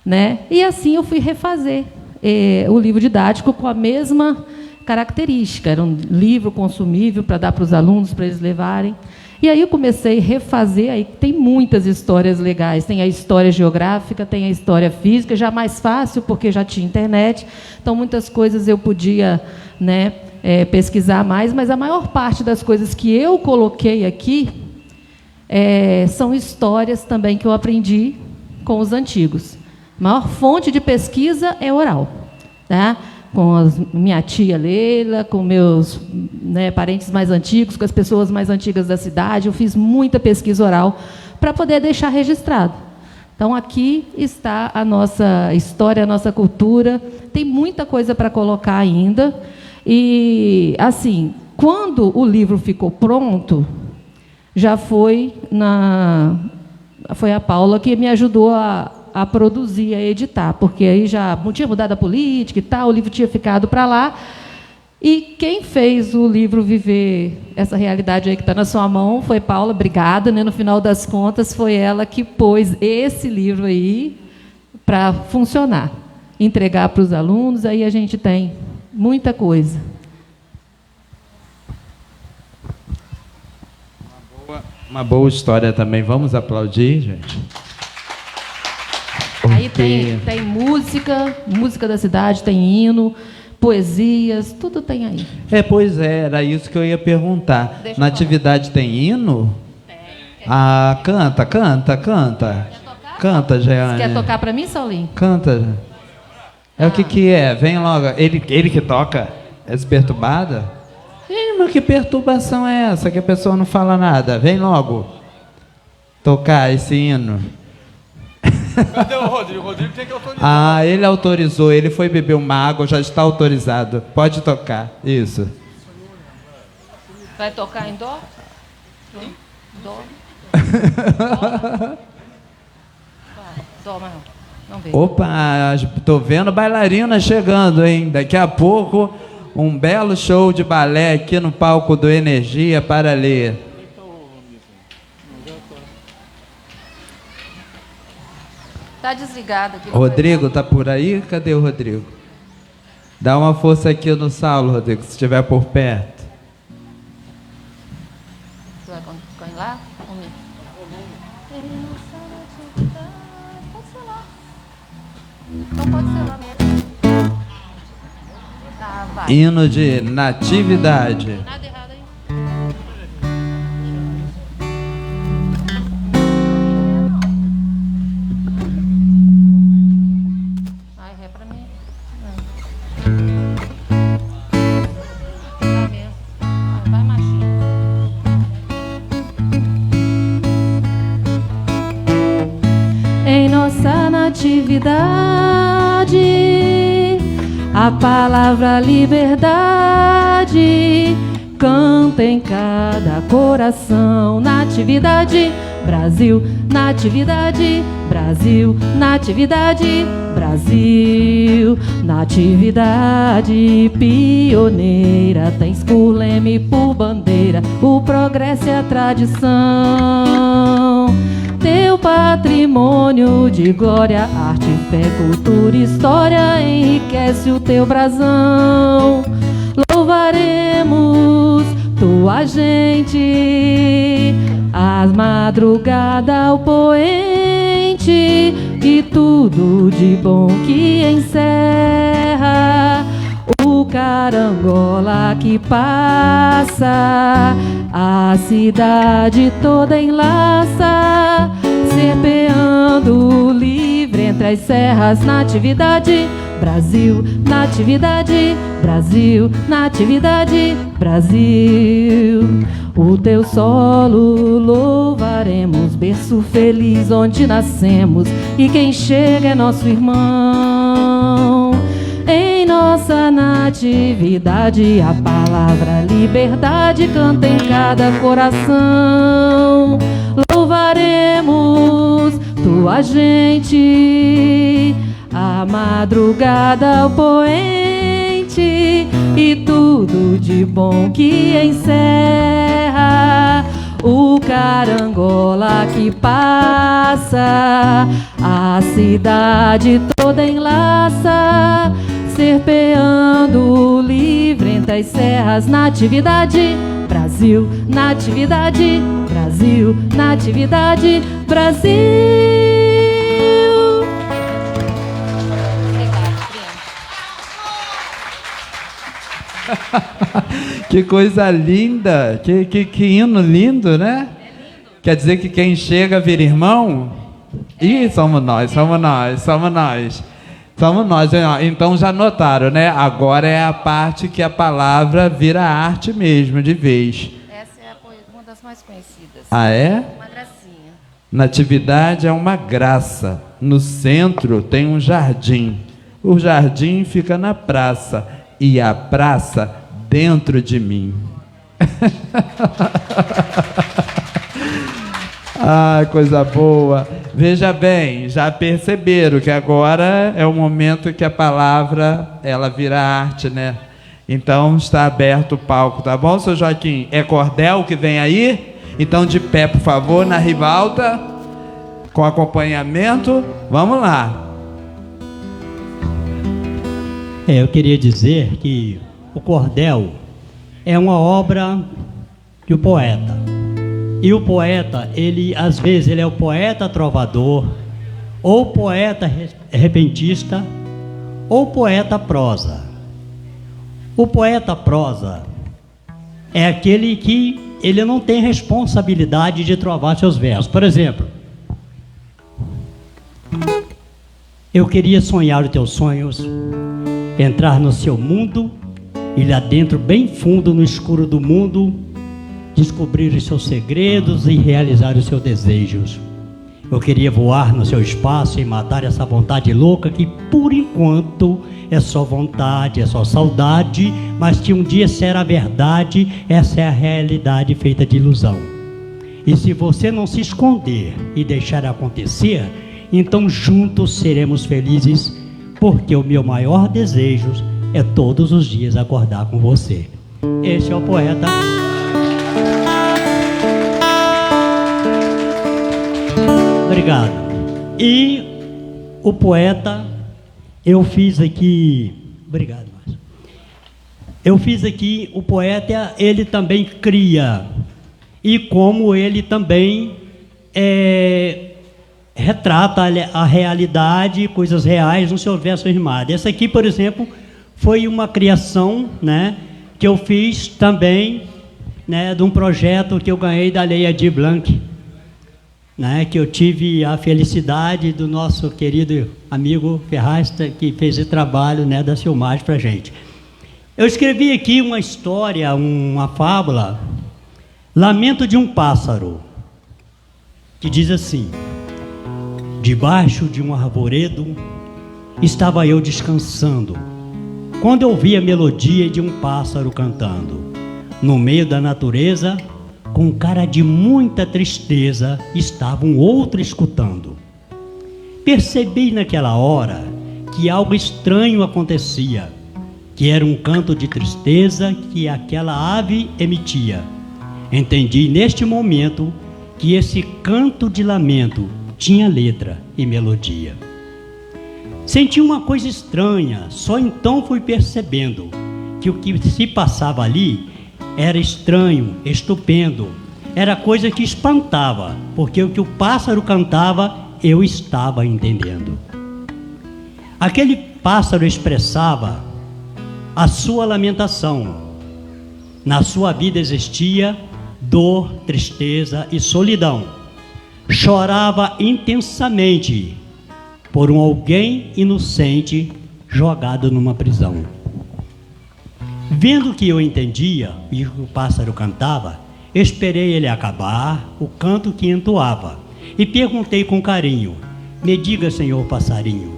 Né? E assim eu fui refazer o livro didático com a mesma característica. Era um livro consumível para dar para os alunos, para eles levarem. E aí eu comecei a refazer, aí tem muitas histórias legais, tem a história geográfica, tem a história física, já mais fácil, porque já tinha internet, então muitas coisas eu podia, né, pesquisar mais, mas a maior parte das coisas que eu coloquei aqui são histórias também que eu aprendi com os antigos. A maior fonte de pesquisa é oral, tá? Com minha tia Leila, com meus, né, parentes mais antigos, com as pessoas mais antigas da cidade. Eu fiz muita pesquisa oral para poder deixar registrado. Então, aqui está a nossa história, a nossa cultura. Tem muita coisa para colocar ainda. E, assim, quando o livro ficou pronto, já foi a Paula que me ajudou a produzir, a editar, porque aí já tinha mudado a política e tal, o livro tinha ficado para lá. E quem fez o livro viver essa realidade aí que está na sua mão foi Paula, obrigada, né? No final das contas, foi ela que pôs esse livro aí para funcionar, entregar para os alunos, aí a gente tem muita coisa. Uma boa história também, vamos aplaudir, gente. Aí tem música da cidade, tem hino, poesias, tudo tem aí. Pois era isso que eu ia perguntar. Na atividade tem hino? Ah, canta. Canta, Jeane. Você quer tocar para mim, Saulinho? Canta. O que é? Vem logo. Ele que toca? É desperturbada? Mas que perturbação é essa? Que a pessoa não fala nada. Vem logo tocar esse hino. Cadê o Rodrigo? O Rodrigo tem que autorizar. Ele autorizou, ele foi beber uma água, já está autorizado. Pode tocar, isso. Vai tocar em dó? Dó? Dó, mas não veio. Opa, tô vendo bailarina chegando, hein? Daqui a pouco, um belo show de balé aqui no palco do Energia para ler. Está desligado aqui. Rodrigo, tá por aí? Cadê o Rodrigo? Dá uma força aqui no Saulo, Rodrigo, se estiver por perto. Você vai ir lá? Pode ser lá. Então pode ser lá mesmo. Tá, vai. Hino de Natividade. Nada errado aí. Natividade, a palavra liberdade canta em cada coração. Natividade, Brasil, natividade, Brasil, natividade, Brasil, natividade pioneira, tens por leme, por bandeira, o progresso e a tradição. Teu patrimônio de glória, arte, fé, cultura, história enriquece o teu brasão. Louvaremos tua gente, as madrugadas ao poente e tudo de bom que encerra o carangola que passa, a cidade toda enlaça, serpeando livre entre as serras. Natividade, Brasil, natividade, Brasil, natividade, Brasil. O teu solo louvaremos, berço feliz onde nascemos, e quem chega é nosso irmão. Em nossa natividade, a palavra liberdade canta em cada coração. Louvaremos tua gente, a madrugada, o poente, e tudo de bom que encerra o carangola que passa, a cidade toda enlaça, serpeando livre entre as serras. Natividade, Brasil, natividade, Brasil, natividade, Brasil. Que coisa linda, que hino lindo, né? Quer dizer que quem chega vira irmão? Ih, somos nós. Então já notaram, né? Agora é a parte que a palavra vira arte mesmo, de vez. Essa é uma das mais conhecidas. Ah, é? Uma gracinha. Natividade é uma graça. No centro tem um jardim. O jardim fica na praça e a praça dentro de mim. Ah, coisa boa. Veja bem, já perceberam que agora é o momento que a palavra, ela vira arte, né? Então está aberto o palco, tá bom, seu Joaquim? É cordel que vem aí? Então de pé, por favor, na ribalta, com acompanhamento. Vamos lá. Eu queria dizer que o cordel é uma obra de um poeta. E o poeta, ele às vezes ele é o poeta trovador, ou poeta repentista, ou poeta prosa. O poeta prosa é aquele que ele não tem responsabilidade de trovar seus versos. Por exemplo, eu queria sonhar os teus sonhos, entrar no seu mundo e lá dentro, bem fundo no escuro do mundo, descobrir os seus segredos e realizar os seus desejos. Eu queria voar no seu espaço e matar essa vontade louca que por enquanto é só vontade, é só saudade, mas que um dia será verdade. Essa é a realidade feita de ilusão. E se você não se esconder e deixar acontecer, então juntos seremos felizes, porque o meu maior desejo é todos os dias acordar com você. Esse é o poeta. Obrigado. E o poeta, eu fiz aqui... Obrigado, Márcio. Eu fiz aqui, o poeta, ele também cria. E como ele também retrata a realidade, coisas reais no seu verso rimado. Essa aqui, por exemplo, foi uma criação, né, que eu fiz também, né, de um projeto que eu ganhei da Lei Aldir Blanc, né, que eu tive a felicidade do nosso querido amigo Ferraz, que fez esse trabalho, né, da filmagem para a gente. Eu escrevi aqui uma história, uma fábula, Lamento de um Pássaro, que diz assim: debaixo de um arvoredo estava eu descansando, quando ouvi a melodia de um pássaro cantando. No meio da natureza, com cara de muita tristeza, estava um outro escutando. Percebi naquela hora que algo estranho acontecia, que era um canto de tristeza que aquela ave emitia. Entendi neste momento que esse canto de lamento tinha letra e melodia. Senti uma coisa estranha, só então fui percebendo que o que se passava ali era estranho, estupendo, era coisa que espantava, porque o que o pássaro cantava eu estava entendendo. Aquele pássaro expressava a sua lamentação. Na sua vida existia dor, tristeza e solidão. Chorava intensamente por um alguém inocente, jogado numa prisão. Vendo que eu entendia e que o pássaro cantava, esperei ele acabar o canto que entoava e perguntei com carinho: me diga, senhor passarinho,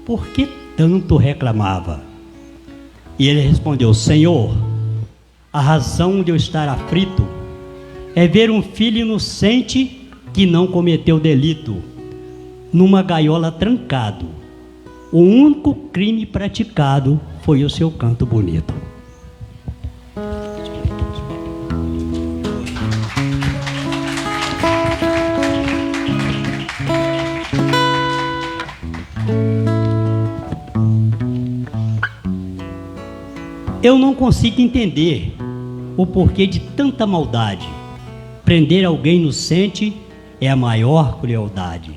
por que tanto reclamava? E ele respondeu: Senhor, a razão de eu estar aflito é ver um filho inocente que não cometeu delito, numa gaiola trancado. O único crime praticado foi o seu canto bonito. Eu não consigo entender o porquê de tanta maldade. Prender alguém inocente é a maior crueldade.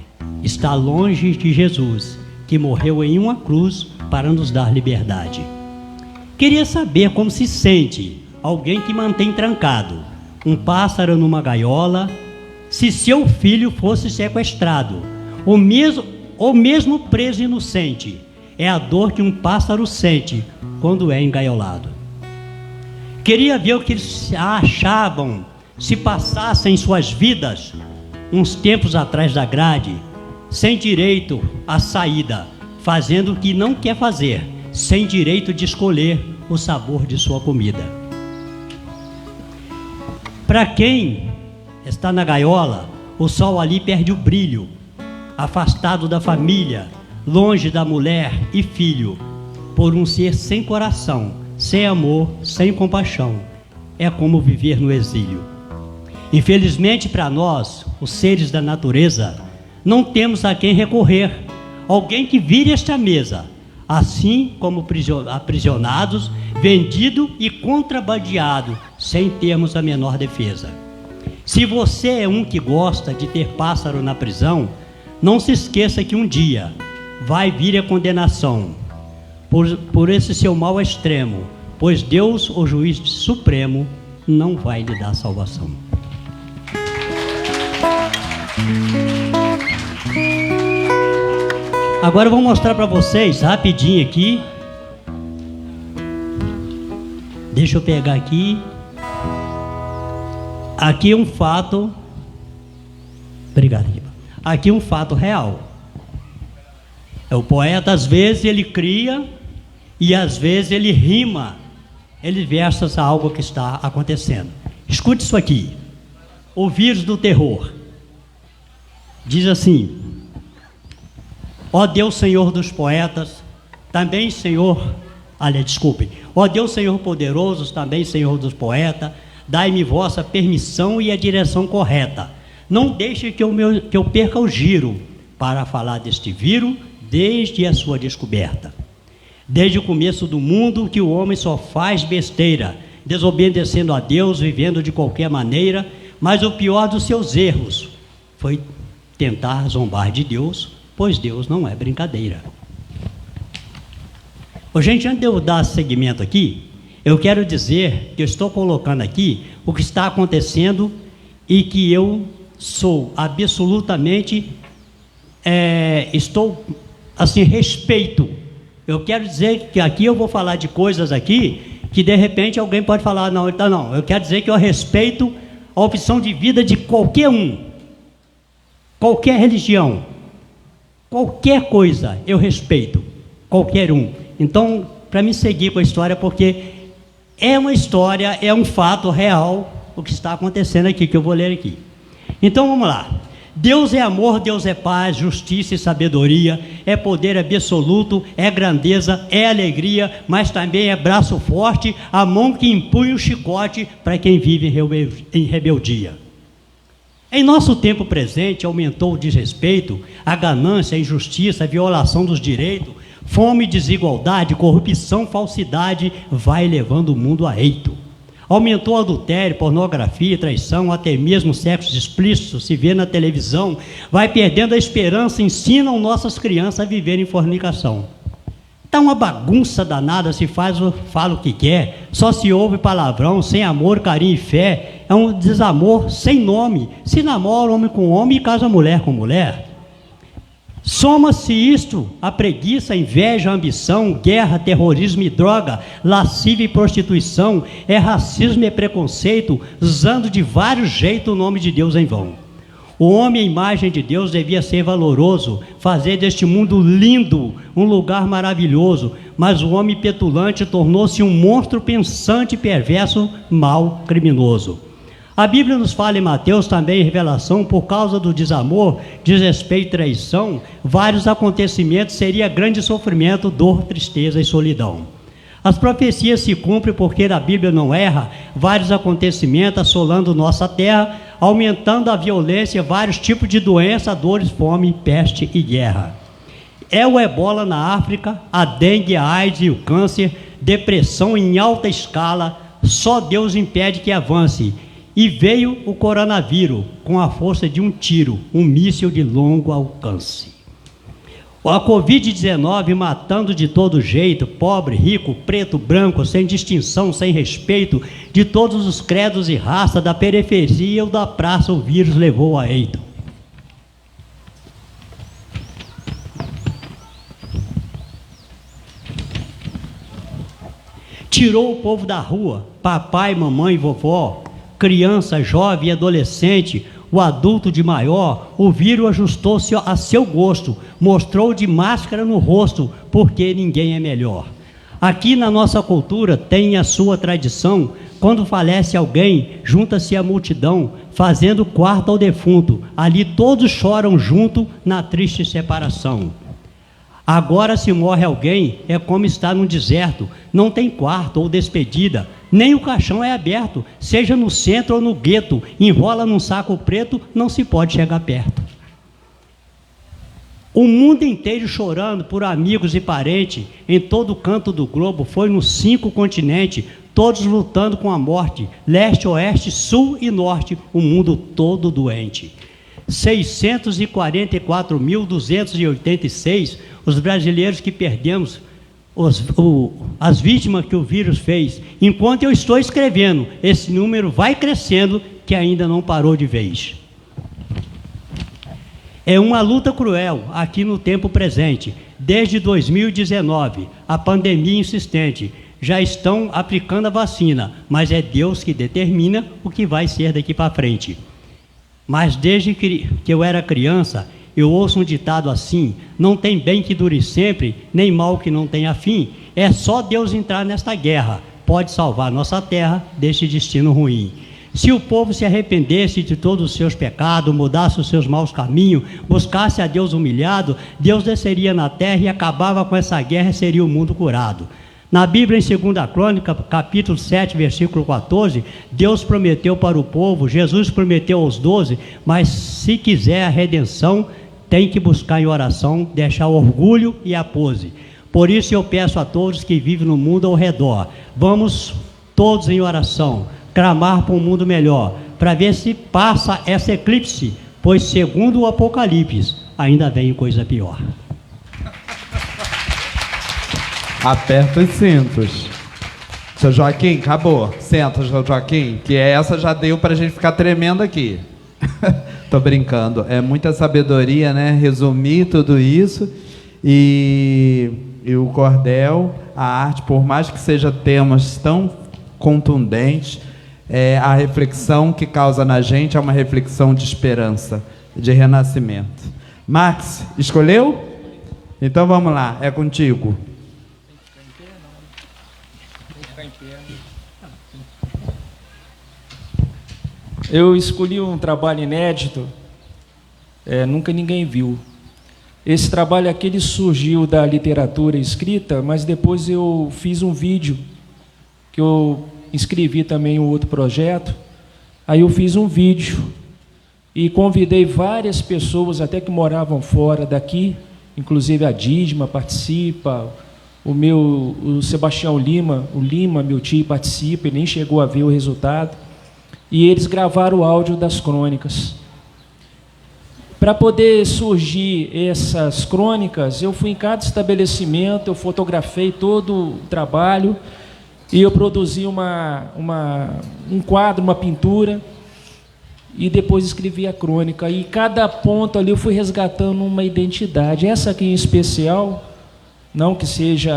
Está longe de Jesus, que morreu em uma cruz para nos dar liberdade. Queria saber como se sente alguém que mantém trancado um pássaro numa gaiola, se seu filho fosse sequestrado, ou mesmo preso inocente. É a dor que um pássaro sente quando é engaiolado. Queria ver o que eles achavam se passassem suas vidas uns tempos atrás da grade, sem direito à saída, fazendo o que não quer fazer, sem direito de escolher o sabor de sua comida. Para quem está na gaiola, o sol ali perde o brilho, afastado da família, longe da mulher e filho, por um ser sem coração, sem amor, sem compaixão. É como viver no exílio. Infelizmente para nós, os seres da natureza, não temos a quem recorrer, alguém que vire esta mesa, assim como aprisionados, vendido e contrabandeado, sem termos a menor defesa. Se você é um que gosta de ter pássaro na prisão, não se esqueça que um dia vai vir a condenação por esse seu mal extremo, pois Deus, o juiz supremo, não vai lhe dar salvação. Agora eu vou mostrar para vocês rapidinho aqui. Deixa eu pegar aqui. Aqui é um fato. Obrigado, Riba. Aqui é um fato real. O poeta, às vezes, ele cria e às vezes ele rima, ele versa algo que está acontecendo. Escute isso aqui. O vírus do terror. Diz assim: ó Deus, Senhor dos poetas, também Senhor, ó Deus, Senhor poderoso, também Senhor dos poetas, dai-me vossa permissão e a direção correta. Não deixe que eu perca o giro para falar deste vírus desde a sua descoberta. Desde o começo do mundo que o homem só faz besteira, desobedecendo a Deus, vivendo de qualquer maneira, mas o pior dos seus erros foi tentar zombar de Deus, pois Deus não é brincadeira. Gente, antes de eu dar seguimento aqui, eu quero dizer que eu estou colocando aqui o que está acontecendo e que eu sou absolutamente, estou assim, respeito. Eu quero dizer que aqui eu vou falar de coisas aqui que de repente alguém pode falar, não, então não. Eu quero dizer que eu respeito a opção de vida de qualquer um, qualquer religião, qualquer coisa eu respeito, qualquer um. Então, para me seguir com a história, porque é uma história, é um fato real o que está acontecendo aqui, que eu vou ler aqui. Então vamos lá. Deus é amor, Deus é paz, justiça e sabedoria, é poder absoluto, é grandeza, é alegria, mas também é braço forte, a mão que empunha o chicote para quem vive em rebeldia. Em nosso tempo presente aumentou o desrespeito, a ganância, a injustiça, a violação dos direitos, fome, desigualdade, corrupção, falsidade, vai levando o mundo a eito. Aumentou o adultério, pornografia, traição, até mesmo sexo explícito, se vê na televisão, vai perdendo a esperança, ensinam nossas crianças a viver em fornicação. Está uma bagunça danada, se fala o que quer, só se ouve palavrão, sem amor, carinho e fé, é um desamor sem nome, se namora homem com homem e casa mulher com mulher. Soma-se isto a preguiça, a inveja, a ambição, guerra, terrorismo e droga, lascívia e prostituição, é racismo e preconceito, usando de vários jeitos o nome de Deus em vão. O homem, a imagem de Deus, devia ser valoroso, fazer deste mundo lindo, um lugar maravilhoso, mas o homem petulante tornou-se um monstro pensante, perverso, mau, criminoso. A Bíblia nos fala em Mateus, também em Revelação, por causa do desamor, desrespeito e traição, vários acontecimentos, seria grande sofrimento, dor, tristeza e solidão. As profecias se cumprem porque a Bíblia não erra, vários acontecimentos assolando nossa terra, aumentando a violência, vários tipos de doença, dores, fome, peste e guerra. É o ebola na África, a dengue, a AIDS e o câncer, depressão em alta escala, só Deus impede que avance. E veio o coronavírus com a força de um tiro, um míssil de longo alcance. A Covid-19 matando de todo jeito, pobre, rico, preto, branco, sem distinção, sem respeito, de todos os credos e raça, da periferia ou da praça, o vírus levou a eito. Tirou o povo da rua, papai, mamãe, vovó, criança, jovem, adolescente, o adulto de maior, o vírus ajustou-se a seu gosto, mostrou de máscara no rosto, porque ninguém é melhor. Aqui na nossa cultura tem a sua tradição, quando falece alguém, junta-se a multidão, fazendo quarto ao defunto, ali todos choram junto na triste separação. Agora, se morre alguém, é como estar num deserto, não tem quarto ou despedida, nem o caixão é aberto, seja no centro ou no gueto, enrola num saco preto, não se pode chegar perto. O mundo inteiro chorando por amigos e parentes, em todo canto do globo, foi nos 5 continentes, todos lutando com a morte, leste, oeste, sul e norte, o mundo todo doente. 644.286 os brasileiros que perdemos, as vítimas que o vírus fez. Enquanto eu estou escrevendo, esse número vai crescendo, que ainda não parou de vez. É uma luta cruel aqui no tempo presente. Desde 2019, a pandemia insistente, já estão aplicando a vacina, mas é Deus que determina o que vai ser daqui para frente. Mas desde que eu era criança, eu ouço um ditado assim: não tem bem que dure sempre, nem mal que não tenha fim. É só Deus entrar nesta guerra, pode salvar nossa terra deste destino ruim. Se o povo se arrependesse de todos os seus pecados, mudasse os seus maus caminhos, buscasse a Deus humilhado, Deus desceria na terra e acabava com essa guerra e seria o mundo curado. Na Bíblia, em 2 Crônica, capítulo 7, versículo 14, Deus prometeu para o povo, Jesus prometeu aos 12, mas se quiser a redenção, tem que buscar em oração, deixar o orgulho e a pose. Por isso eu peço a todos que vivem no mundo ao redor, vamos todos em oração, clamar por um mundo melhor, para ver se passa essa eclipse, pois segundo o Apocalipse, ainda vem coisa pior. Aperta os cintos. Seu Joaquim, acabou. Senta, seu Joaquim, que essa já deu pra gente ficar tremendo aqui. Tô brincando. É muita sabedoria, né? Resumir tudo isso. E o cordel, a arte, por mais que seja temas tão contundentes, a reflexão que causa na gente é uma reflexão de esperança, de renascimento. Max, escolheu? Então vamos lá, é contigo. Eu escolhi um trabalho inédito, nunca ninguém viu. Esse trabalho aqui ele surgiu da literatura escrita, mas depois eu fiz um vídeo, que eu inscrevi também um outro projeto, aí eu fiz um vídeo e convidei várias pessoas, até que moravam fora daqui, inclusive a Dídima participa, o Sebastião Lima, meu tio, participa, ele nem chegou a ver o resultado. E eles gravaram o áudio das crônicas. Para poder surgir essas crônicas, eu fui em cada estabelecimento, eu fotografei todo o trabalho e eu produzi um quadro, uma pintura. e depois escrevi a crônica. E cada ponto ali eu fui resgatando uma identidade. Essa aqui em especial, não que seja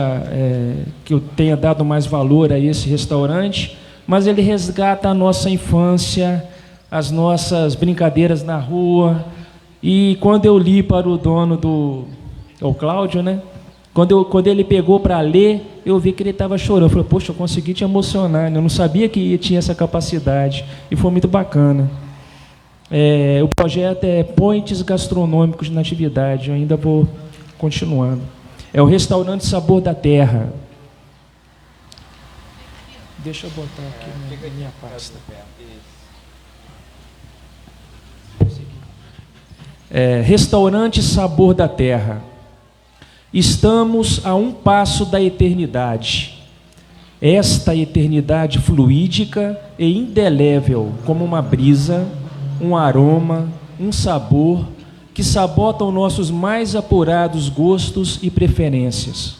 que eu tenha dado mais valor a esse restaurante, mas ele resgata a nossa infância, as nossas brincadeiras na rua. E quando eu li para o dono o Cláudio, né? Quando ele pegou para ler, eu vi que ele estava chorando. Eu falei, poxa, eu consegui te emocionar, né? Eu não sabia que tinha essa capacidade. E foi muito bacana. O projeto é Pontes Gastronômicos na Atividade. Eu ainda vou continuando. É o restaurante Sabor da Terra. Deixa eu botar aqui na minha pasta. Restaurante Sabor da Terra. Estamos a um passo da eternidade. Esta eternidade fluídica e indelével, como uma brisa, um aroma, um sabor, que sabotam nossos mais apurados gostos e preferências.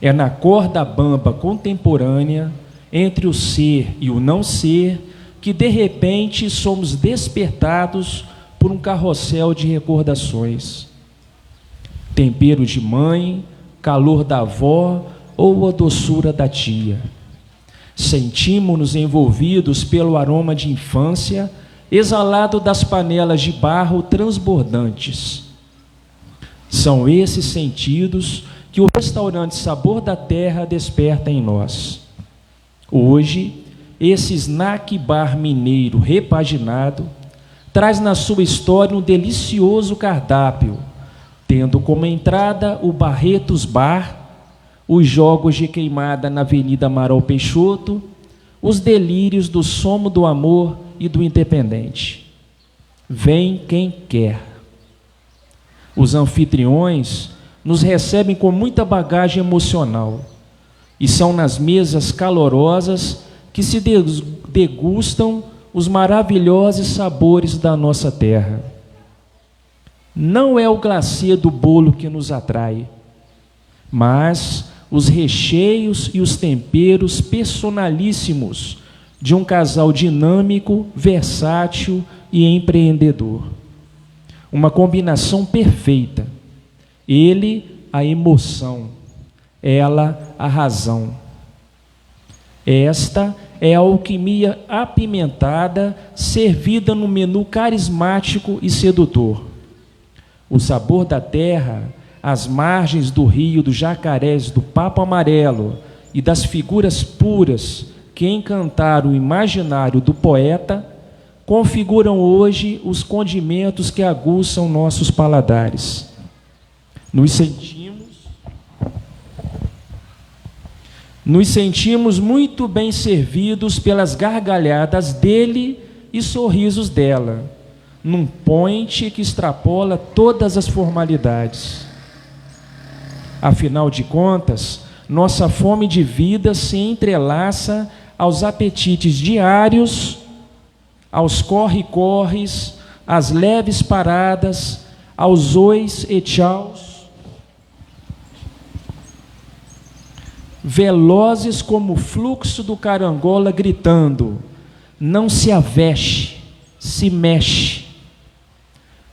É na corda bamba contemporânea, entre o ser e o não ser, que de repente somos despertados por um carrossel de recordações. Tempero de mãe, calor da avó ou a doçura da tia. Sentimos-nos envolvidos pelo aroma de infância, exalado das panelas de barro transbordantes. São esses sentidos que o restaurante Sabor da Terra desperta em nós. Hoje, esse snack bar mineiro repaginado traz na sua história um delicioso cardápio, tendo como entrada o Barretos Bar, os jogos de queimada na Avenida Amaral Peixoto, os delírios do Somo do Amor e do Independente. Vem quem quer. Os anfitriões nos recebem com muita bagagem emocional e são nas mesas calorosas que se degustam os maravilhosos sabores da nossa terra. Não é o glacê do bolo que nos atrai, mas os recheios e os temperos personalíssimos de um casal dinâmico, versátil e empreendedor. Uma combinação perfeita. Ele, a emoção, ela, a razão. Esta é a alquimia apimentada, servida no menu carismático e sedutor. O sabor da terra, às margens do rio dos jacarés do Papo Amarelo e das figuras puras que encantaram o imaginário do poeta, configuram hoje os condimentos que aguçam nossos paladares. Nos sentimos muito bem servidos pelas gargalhadas dele e sorrisos dela, num point que extrapola todas as formalidades. Afinal de contas, nossa fome de vida se entrelaça aos apetites diários, aos corre-corres, às leves paradas, aos ois e tchauz, velozes como o fluxo do carangola gritando: não se aveste, se mexe.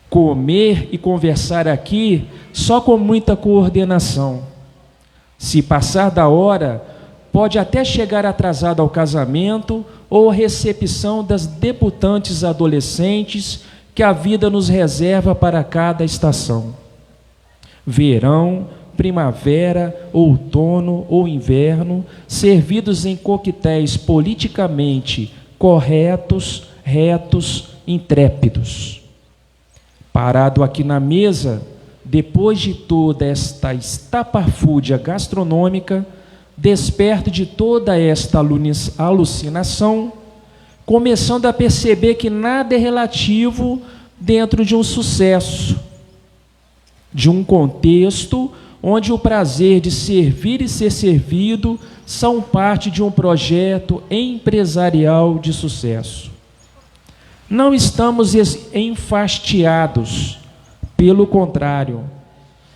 Comer e conversar aqui só com muita coordenação. Se passar da hora, pode até chegar atrasado ao casamento ou à recepção das debutantes adolescentes que a vida nos reserva para cada estação. Verão, primavera, outono ou inverno, servidos em coquetéis politicamente corretos, retos, intrépidos. Parado aqui na mesa, depois de toda esta estapafúrdia gastronômica, desperto de toda esta alucinação, começando a perceber que nada é relativo dentro de um sucesso, de um contexto onde o prazer de servir e ser servido são parte de um projeto empresarial de sucesso. Não estamos enfastiados, pelo contrário,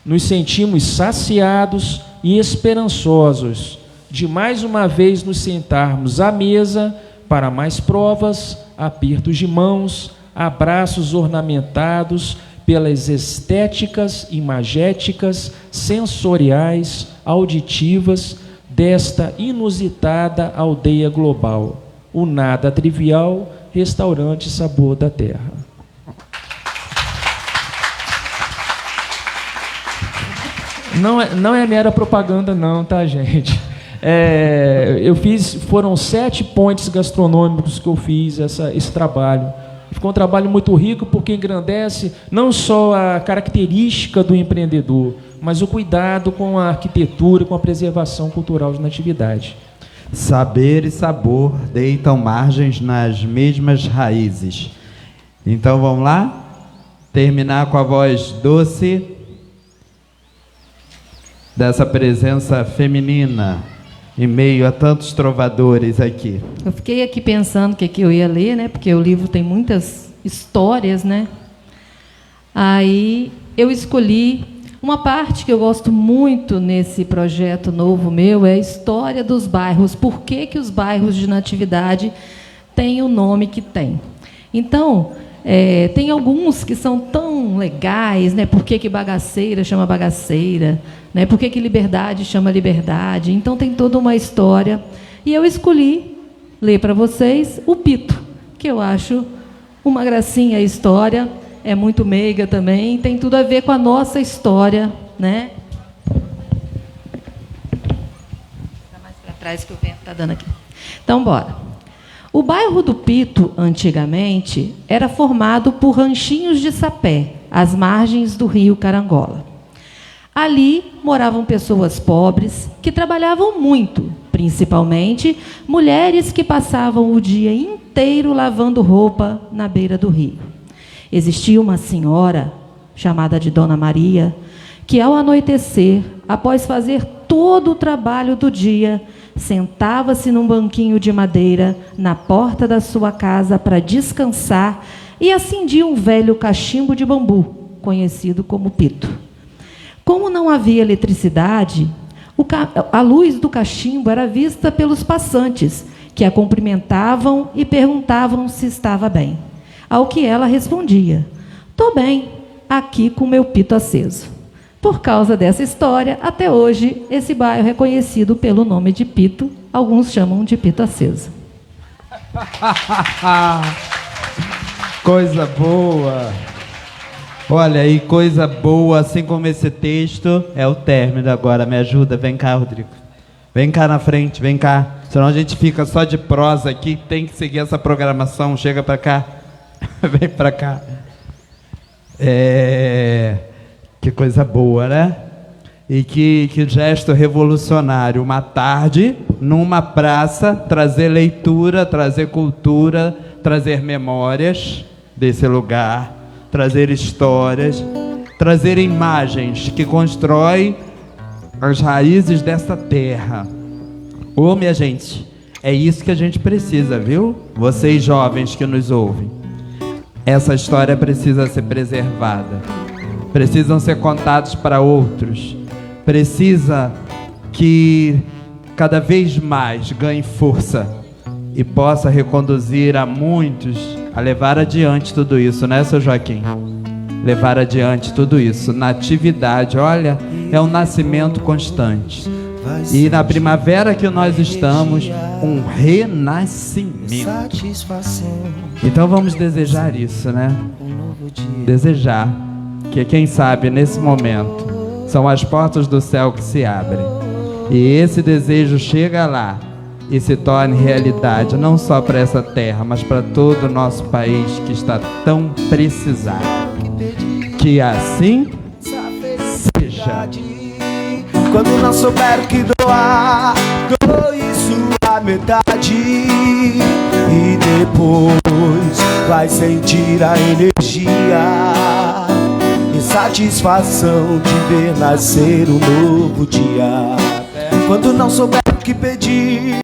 nos sentimos saciados e esperançosos de mais uma vez nos sentarmos à mesa para mais provas, apertos de mãos, abraços ornamentados pelas estéticas imagéticas, sensoriais, auditivas desta inusitada aldeia global, o nada trivial restaurante Sabor da Terra. Não é mera propaganda não, tá, gente? Foram 7 pontos gastronômicos que eu fiz esse trabalho. Ficou um trabalho muito rico porque engrandece não só a característica do empreendedor, mas o cuidado com a arquitetura e com a preservação cultural de natividade. Saber e sabor deitam margens nas mesmas raízes. Então vamos lá? Terminar com a voz doce dessa presença feminina em meio a tantos trovadores aqui. Eu fiquei aqui pensando o que eu ia ler, né? Porque o livro tem muitas histórias, né? Aí eu escolhi uma parte que eu gosto muito nesse projeto novo meu, é a história dos bairros. Por que os bairros de Natividade têm o nome que têm? Então, tem alguns que são tão legais, né? Por que Bagaceira chama Bagaceira? Né? Por que Liberdade chama Liberdade? Então, tem toda uma história. E eu escolhi ler para vocês o Pito, que eu acho uma gracinha a história, é muito meiga também, tem tudo a ver com a nossa história, né? Está mais para trás que o vento está dando aqui. Então, bora. O bairro do Pito, antigamente, era formado por ranchinhos de sapé, às margens do rio Carangola. Ali moravam pessoas pobres que trabalhavam muito, principalmente mulheres que passavam o dia inteiro lavando roupa na beira do rio. Existia uma senhora, chamada de Dona Maria, que ao anoitecer, após fazer todo o trabalho do dia, sentava-se num banquinho de madeira na porta da sua casa para descansar e acendia um velho cachimbo de bambu, conhecido como pito. Como não havia eletricidade, a luz do cachimbo era vista pelos passantes, que a cumprimentavam e perguntavam se estava bem. Ao que ela respondia: "Tô bem, aqui com meu pito aceso." Por causa dessa história, até hoje, esse bairro é conhecido pelo nome de Pito. Alguns chamam de Pito Aceso. Coisa boa! Olha, e coisa boa, assim como esse texto, é o término agora. Me ajuda, vem cá, Rodrigo. Vem cá na frente, vem cá. Senão a gente fica só de prosa aqui, tem que seguir essa programação. Chega pra cá. Vem pra cá. Que coisa boa, né? E que gesto revolucionário. Uma tarde, numa praça, trazer leitura, trazer cultura, trazer memórias desse lugar, trazer histórias, trazer imagens que constroem as raízes dessa terra. Ô, minha gente, é isso que a gente precisa, viu? Vocês jovens que nos ouvem. Essa história precisa ser preservada. Precisam ser contados para outros. Precisa que cada vez mais ganhe força e possa reconduzir a muitos a levar adiante tudo isso, né, seu Joaquim? Levar adiante tudo isso. Natividade, olha, é um nascimento constante. E na primavera que nós estamos, um renascimento. Então vamos desejar isso, né? Desejar que, quem sabe, nesse momento, são as portas do céu que se abrem. E esse desejo chega lá e se torne realidade, não só para essa terra, mas para todo o nosso país que está tão precisado. Que assim seja. Quando não souber o que doar, doe sua metade. E depois vai sentir a energia e satisfação de ver nascer um novo dia. Quando não souber o que pedir,